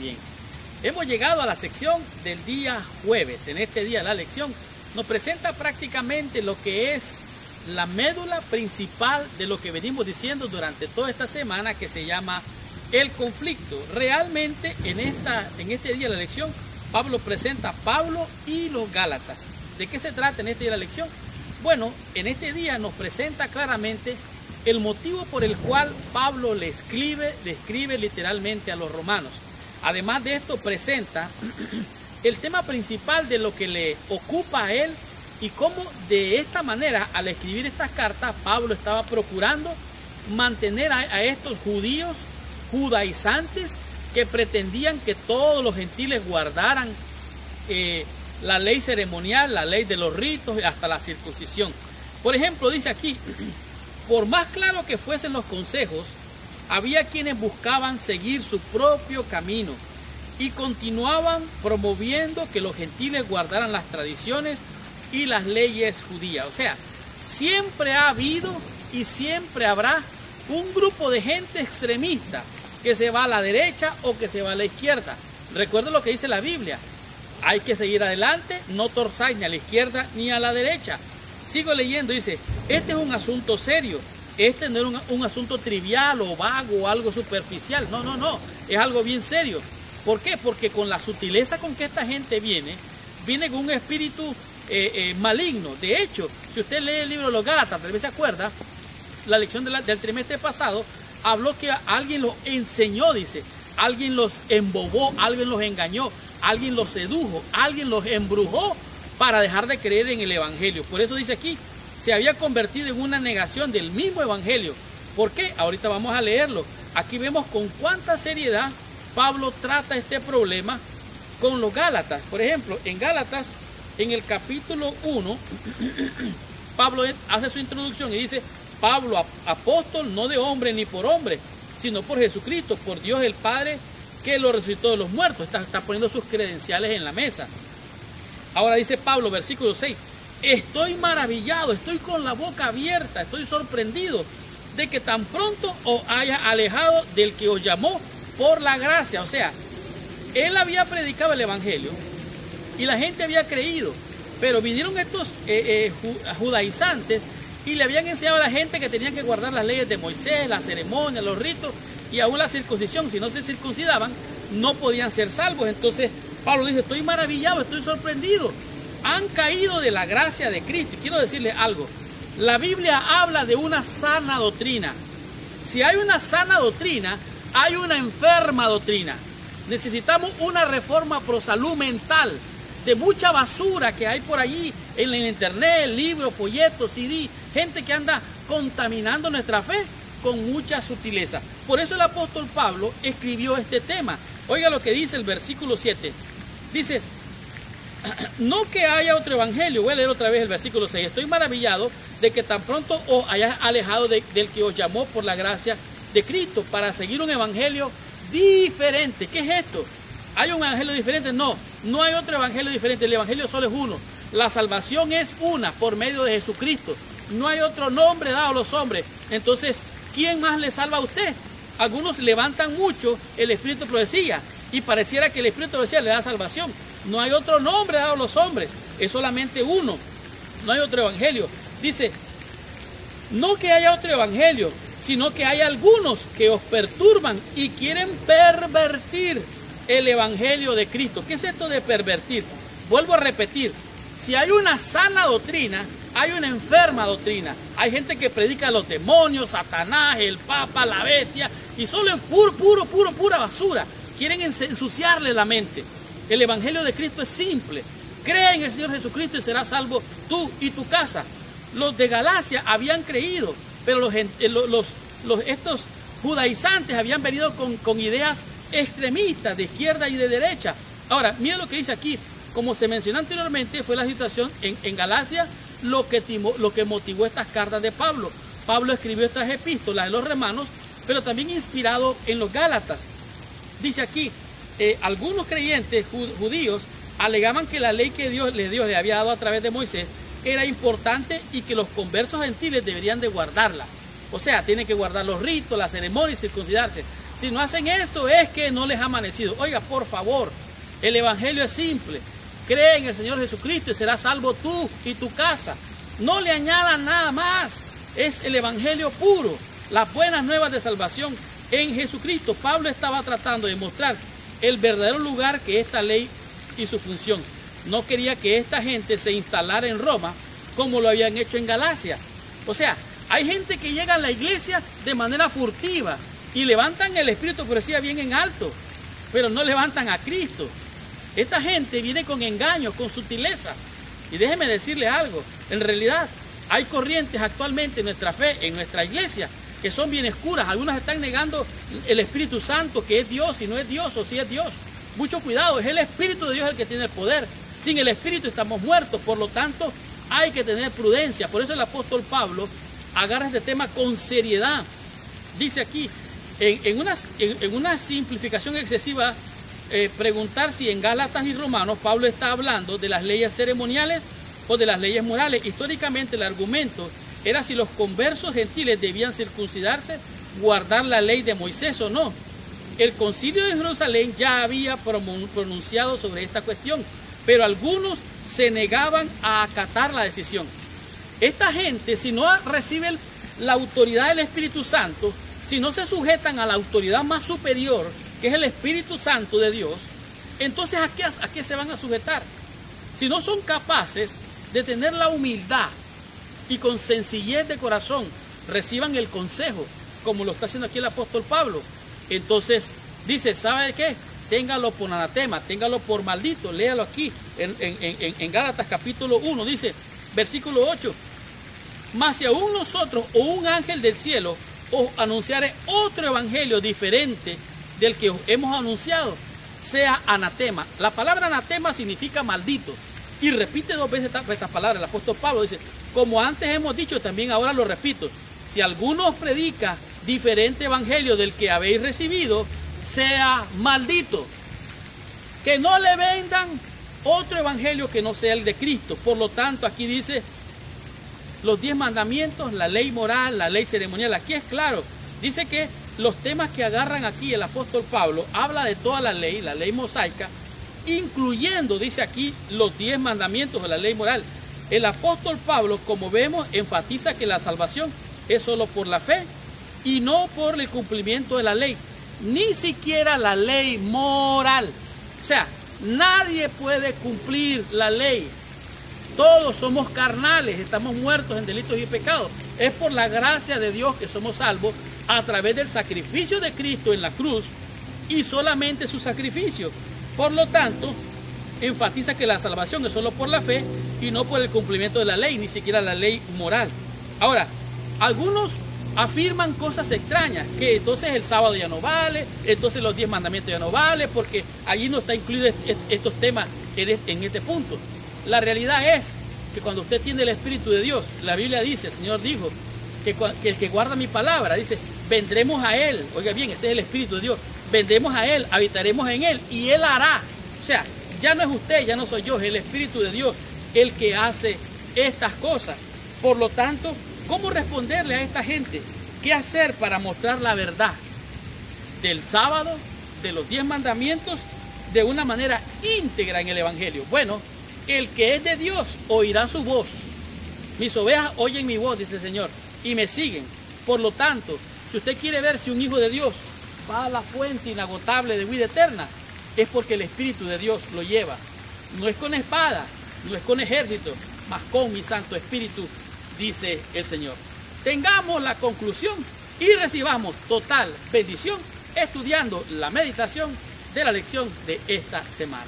Bien, hemos llegado a la sección del día jueves. En este día la lección nos presenta prácticamente lo que es la médula principal de lo que venimos diciendo durante toda esta semana, que se llama el conflicto. Realmente en este día de la lección Pablo presenta a Pablo y los Gálatas. ¿De qué se trata en este día de la lección? Bueno, en este día nos presenta claramente el motivo por el cual Pablo le escribe literalmente a los romanos. Además de esto, presenta el tema principal de lo que le ocupa a él y cómo de esta manera, al escribir estas cartas, Pablo estaba procurando mantener a estos judíos judaizantes que pretendían que todos los gentiles guardaran la ley ceremonial, la ley de los ritos y hasta la circuncisión. Por ejemplo, dice aquí: por más claro que fuesen los consejos, había quienes buscaban seguir su propio camino y continuaban promoviendo que los gentiles guardaran las tradiciones y las leyes judías. O sea, siempre ha habido y siempre habrá un grupo de gente extremista que se va a la derecha o que se va a la izquierda. Recuerden lo que dice la Biblia: hay que seguir adelante, no torzáis ni a la izquierda ni a la derecha. Sigo leyendo, dice: este es un asunto serio, este no es un asunto trivial o vago o algo superficial, no, es algo bien serio. ¿Por qué? Porque con la sutileza con que esta gente viene con un espíritu maligno. De hecho, si usted lee el libro de los Gálatas, tal vez se acuerda, la lección del trimestre pasado, habló que alguien los enseñó, dice, alguien los embobó, alguien los engañó, alguien los sedujo, alguien los embrujó para dejar de creer en el evangelio. Por eso dice aquí, se había convertido en una negación del mismo evangelio. ¿Por qué? Ahorita vamos a leerlo. Aquí vemos con cuánta seriedad Pablo trata este problema con los Gálatas. Por ejemplo, en Gálatas, en el capítulo 1, Pablo hace su introducción y dice: Pablo, apóstol, no de hombre ni por hombre, sino por Jesucristo, por Dios el Padre, que lo resucitó de los muertos. Está poniendo sus credenciales en la mesa. Ahora dice Pablo, versículo 6, estoy maravillado, estoy con la boca abierta, estoy sorprendido de que tan pronto os haya alejado del que os llamó por la gracia. O sea, él había predicado el evangelio y la gente había creído, pero vinieron estos judaizantes y le habían enseñado a la gente que tenían que guardar las leyes de Moisés, las ceremonias, los ritos y aún la circuncisión. Si no se circuncidaban, no podían ser salvos. Entonces Pablo dice: estoy maravillado, estoy sorprendido. Han caído de la gracia de Cristo. Y quiero decirles algo: la Biblia habla de una sana doctrina. Si hay una sana doctrina, hay una enferma doctrina. Necesitamos una reforma pro salud mental de mucha basura que hay por allí en el internet, libros, folletos, CD, gente que anda contaminando nuestra fe con mucha sutileza. Por eso el apóstol Pablo escribió este tema. Oiga lo que dice el versículo 7. Dice: no que haya otro evangelio. Voy a leer otra vez el versículo 6. Estoy maravillado de que tan pronto os hayáis alejado del que os llamó por la gracia de Cristo para seguir un evangelio diferente. ¿Qué es esto? ¿Hay un evangelio diferente? No hay otro evangelio diferente. El evangelio solo es uno. La salvación es una por medio de Jesucristo. No hay otro nombre dado a los hombres. Entonces, ¿quién más le salva a usted? Algunos levantan mucho el espíritu de profecía y pareciera que el espíritu de profecía le da salvación. No hay otro nombre dado a los hombres. Es solamente uno. No hay otro evangelio. Dice: no que haya otro evangelio, sino que hay algunos que os perturban y quieren pervertir el evangelio de Cristo. ¿Qué es esto de pervertir? Vuelvo a repetir: si hay una sana doctrina, hay una enferma doctrina. Hay gente que predica a los demonios, Satanás, el Papa, la bestia, y solo es pura basura. Quieren ensuciarle la mente. El evangelio de Cristo es simple. Cree en el Señor Jesucristo y serás salvo tú y tu casa. Los de Galacia habían creído, pero estos judaizantes habían venido con ideas extremistas de izquierda y de derecha. Ahora, mira lo que dice aquí. Como se mencionó anteriormente, fue la situación en Galacia lo que motivó estas cartas de Pablo. Pablo escribió estas epístolas de los romanos, pero también inspirado en los Gálatas. Dice aquí: algunos creyentes judíos alegaban que la ley que Dios le había dado a través de Moisés era importante y que los conversos gentiles deberían de guardarla. O sea, tienen que guardar los ritos, las ceremonias y circuncidarse. Si no hacen esto es que no les ha amanecido. Oiga, por favor, el evangelio es simple. Cree en el Señor Jesucristo y serás salvo tú y tu casa. No le añadan nada más. Es el evangelio puro, las buenas nuevas de salvación en Jesucristo. Pablo estaba tratando de mostrar el verdadero lugar que esta ley y su función. No quería que esta gente se instalara en Roma como lo habían hecho en Galacia. O sea, hay gente que llega a la iglesia de manera furtiva y levantan el espíritu de profecía bien en alto, pero no levantan a Cristo. Esta gente viene con engaños, con sutileza. Y déjeme decirle algo, en realidad hay corrientes actualmente en nuestra fe, en nuestra iglesia, que son bien oscuras. Algunas están negando el Espíritu Santo, que es Dios, y no es Dios, o sí es Dios. Mucho cuidado, es el Espíritu de Dios el que tiene el poder. Sin el Espíritu estamos muertos, por lo tanto hay que tener prudencia. Por eso el apóstol Pablo agarra este tema con seriedad. Dice aquí, en una simplificación excesiva, preguntar si en Gálatas y Romanos Pablo está hablando de las leyes ceremoniales o de las leyes morales. Históricamente el argumento era si los conversos gentiles debían circuncidarse, guardar la ley de Moisés o no. El concilio de Jerusalén ya había pronunciado sobre esta cuestión, pero algunos se negaban a acatar la decisión. Esta gente, si no reciben la autoridad del Espíritu Santo, si no se sujetan a la autoridad más superior, que es el Espíritu Santo de Dios, entonces ¿a qué se van a sujetar? Si no son capaces de tener la humildad y con sencillez de corazón reciban el consejo, como lo está haciendo aquí el apóstol Pablo, entonces dice, ¿sabe qué? Téngalo por anatema, téngalo por maldito. Léalo aquí en Gálatas capítulo 1, dice, versículo 8, mas si aún nosotros o un ángel del cielo os anunciare otro evangelio diferente del que os hemos anunciado, sea anatema. La palabra anatema significa maldito. Y repite 2 veces estas palabras. El apóstol Pablo dice, como antes hemos dicho, también ahora lo repito, si alguno os predica diferente evangelio del que habéis recibido, sea maldito. Que no le vendan otro evangelio que no sea el de Cristo. Por lo tanto, aquí dice los 10 mandamientos, la ley moral, la ley ceremonial. Aquí es claro, dice que los temas que agarran aquí el apóstol Pablo habla de toda la ley mosaica, incluyendo, dice aquí, los 10 mandamientos de la ley moral. El apóstol Pablo, como vemos, enfatiza que la salvación es solo por la fe y no por el cumplimiento de la ley, ni siquiera la ley moral. O sea, nadie puede cumplir la ley. Todos somos carnales, estamos muertos en delitos y pecados. Es por la gracia de Dios que somos salvos a través del sacrificio de Cristo en la cruz y solamente su sacrificio. Por lo tanto, enfatiza que la salvación es solo por la fe y no por el cumplimiento de la ley, ni siquiera la ley moral. Ahora, algunos afirman cosas extrañas, que entonces el sábado ya no vale, entonces los 10 mandamientos ya no vale, porque allí no está incluido estos temas en este punto. La realidad es que cuando usted tiene el Espíritu de Dios, la Biblia dice, el Señor dijo, que el que guarda mi palabra, dice, vendremos a Él. Oiga bien, ese es el Espíritu de Dios. Vendremos a Él, habitaremos en Él y Él hará. O sea, ya no es usted, ya no soy yo, es el Espíritu de Dios el que hace estas cosas. Por lo tanto, ¿cómo responderle a esta gente? ¿Qué hacer para mostrar la verdad del sábado, de los 10 mandamientos, de una manera íntegra en el Evangelio? Bueno, el que es de Dios oirá su voz. Mis ovejas oyen mi voz, dice el Señor, y me siguen. Por lo tanto, si usted quiere ver si un hijo de Dios va a la fuente inagotable de vida eterna, es porque el Espíritu de Dios lo lleva. No es con espada, no es con ejército, mas con mi Santo Espíritu, dice el Señor. Tengamos la conclusión y recibamos total bendición estudiando la meditación de la lección de esta semana.